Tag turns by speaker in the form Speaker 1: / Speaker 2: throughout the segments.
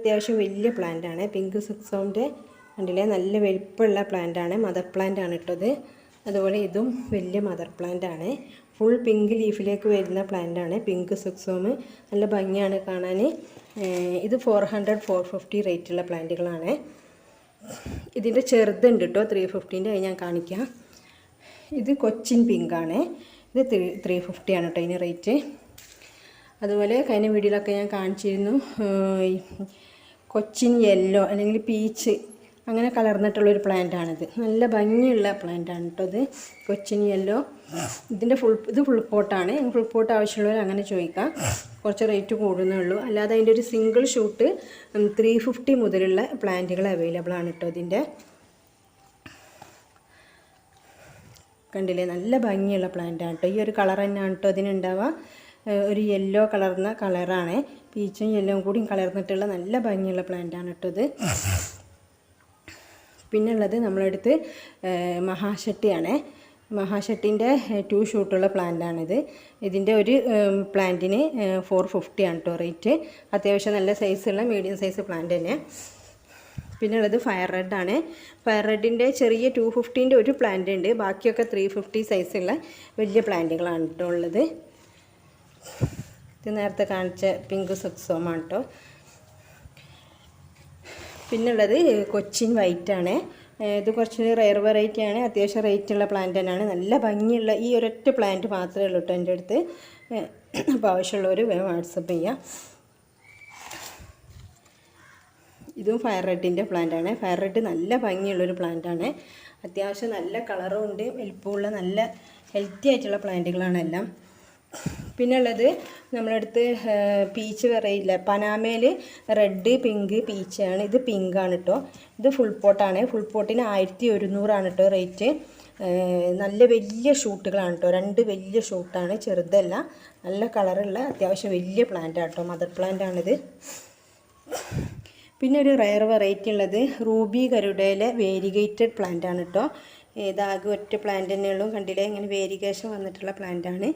Speaker 1: അത്യാവശ്യം വലിയ പ്ലാന്റാണ്. പിങ്ക് സുക്സോമിൻ്റെ കണ്ടില്ലേ, നല്ല വലിപ്പമുള്ള പ്ലാന്റാണ്. മദർ പ്ലാന്റ് ആണ് ഇട്ടത്. അതുപോലെ ഇതും വലിയ മദർ പ്ലാന്റ് ആണ്. ഫുൾ പിങ്ക് ലീഫിലേക്ക് വരുന്ന പ്ലാന്റ് ആണ് പിങ്ക് സുക്സോം. നല്ല ഭംഗിയാണ് കാണാൻ. ഇത് 400-450 റേറ്റുള്ള പ്ലാന്റുകളാണ്. ഇതിൻ്റെ ചെറുതുണ്ട് കേട്ടോ, 350ൻ്റെ. അത് ഞാൻ കാണിക്കാം. ഇത് കൊച്ചിൻ പിങ്കാണ്. ഇത് 350 ആണ് കേട്ടോ ഇതിന് റേറ്റ്. അതുപോലെ കഴിഞ്ഞ വീഡിയോയിലൊക്കെ ഞാൻ കാണിച്ചിരുന്നു കൊച്ചിൻ യെല്ലോ അല്ലെങ്കിൽ പീച്ച് അങ്ങനെ കലർന്നിട്ടുള്ളൊരു പ്ലാന്റാണിത്. നല്ല ഭംഗിയുള്ള പ്ലാന്റാണ് കേട്ടോ ഇത്, കൊച്ചിൻ യെല്ലോ. ഇത് ഫുൾ പോട്ടാണ്. ഫുൾ പോട്ട് ആവശ്യമുള്ളവർ അങ്ങനെ ചോദിക്കാം. കുറച്ച് റേറ്റ് കൂടുന്നേ ഉള്ളൂ. അല്ലാതെ അതിൻ്റെ ഒരു സിംഗിൾ ഷൂട്ട് 350 മുതലുള്ള പ്ലാന്റുകൾ അവൈലബിൾ ആണ് കേട്ടോ ഇതിൻ്റെ. കണ്ടില്ലേ, നല്ല ഭംഗിയുള്ള പ്ലാന്റാണ് കേട്ടോ. ഈ ഒരു കളർ തന്നെയാണ് കേട്ടോ ഇതിനുണ്ടാവുക. ഒരു യെല്ലോ കലർന്ന കളറാണ്. പീച്ചും യെല്ലോയും കൂടിയും കലർന്നിട്ടുള്ള നല്ല ഭംഗിയുള്ള പ്ലാന്റാണ് കേട്ടോ ഇത്. പിന്നെ ഉള്ളത് നമ്മളെടുത്ത് മഹാശട്ടിയാണ്. മഹാശട്ടിൻ്റെ 2 ഷൂട്ടുള്ള പ്ലാന്റാണിത്. ഇതിൻ്റെ ഒരു പ്ലാന്റിന് 450 ആണ് കേട്ടോ റേറ്റ്. അത്യാവശ്യം നല്ല സൈസുള്ള മീഡിയം സൈസ് പ്ലാന്റ് തന്നെ. പിന്നെ ഉള്ളത് ഫയർ റെഡാണ്. ഫയർ റെഡിൻ്റെ ചെറിയ 250ൻ്റെ ഒരു പ്ലാന്റ് ഉണ്ട്. ബാക്കിയൊക്കെ 350 സൈസുള്ള വലിയ പ്ലാന്റുകളാണ് കേട്ടോ ഉള്ളത്. ഇത് നേരത്തെ കാണിച്ച പിങ്ക് സുക്സോമാണ് കേട്ടോ. പിന്നുള്ളത് കൊച്ചിൻ വൈറ്റാണ്. ഇത് കുറച്ച് റെയർ വെറൈറ്റിയാണ്. അത്യാവശ്യം റേറ്റുള്ള പ്ലാന്റ് തന്നെയാണ്. നല്ല ഭംഗിയുള്ള ഈ ഒരൊറ്റ പ്ലാന്റ് മാത്രമേ ഉള്ളൂ കേട്ടോ എൻ്റെ അടുത്ത്. അപ്പോൾ ആവശ്യമുള്ളവർ വാട്സപ്പ് ചെയ്യാം. ഇതും ഫയർ റെഡിൻ്റെ പ്ലാന്റാണ്. ഫയർ റെഡ് നല്ല ഭംഗിയുള്ളൊരു പ്ലാന്റാണ്. അത്യാവശ്യം നല്ല കളറും ഉണ്ട്, വലിപ്പമുള്ള നല്ല ഹെൽത്തി ആയിട്ടുള്ള പ്ലാന്റുകളാണ് എല്ലാം. പിന്നെ ഉള്ളത് നമ്മളടുത്ത് പീച്ച് വെറൈറ്റില്ല, പനാമയിൽ റെഡ് പിങ്ക് പീച്ചാണ്. ഇത് പിങ്കാണ് കേട്ടോ. ഇത് ഫുൾ പോട്ടാണ്. ഫുൾ പോട്ടിന് 1100 കേട്ടോ റേറ്റ്. നല്ല വലിയ ഷൂട്ടുകളാണ് കേട്ടോ. 2 വലിയ ഷൂട്ടാണ്, ചെറുതല്ല. നല്ല കളറുള്ള അത്യാവശ്യം വലിയ പ്ലാന്റാണ് കേട്ടോ. മദർ പ്ലാന്റാണിത്. പിന്നെ ഒരു റയർ വെറൈറ്റി ഉള്ളത് റൂബി ഗരുഡയിലെ വേരിഗേറ്റഡ് പ്ലാന്റാണ് കേട്ടോ. ഇതാകെ ഒറ്റ പ്ലാന്റ് തന്നെയുള്ളൂ. കണ്ടില്ലേ, ഇങ്ങനെ വേരിഗേഷൻ വന്നിട്ടുള്ള പ്ലാന്റാണ്.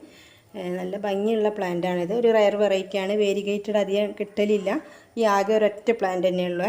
Speaker 1: നല്ല ഭംഗിയുള്ള പ്ലാന്റാണിത്. ഒരു റയർ വെറൈറ്റിയാണ്. വേരിഗേറ്റഡ് അധികം കിട്ടലില്ല. ഈ ആകെ ഒരൊറ്റ പ്ലാന്റ് തന്നെയുള്ളൂ.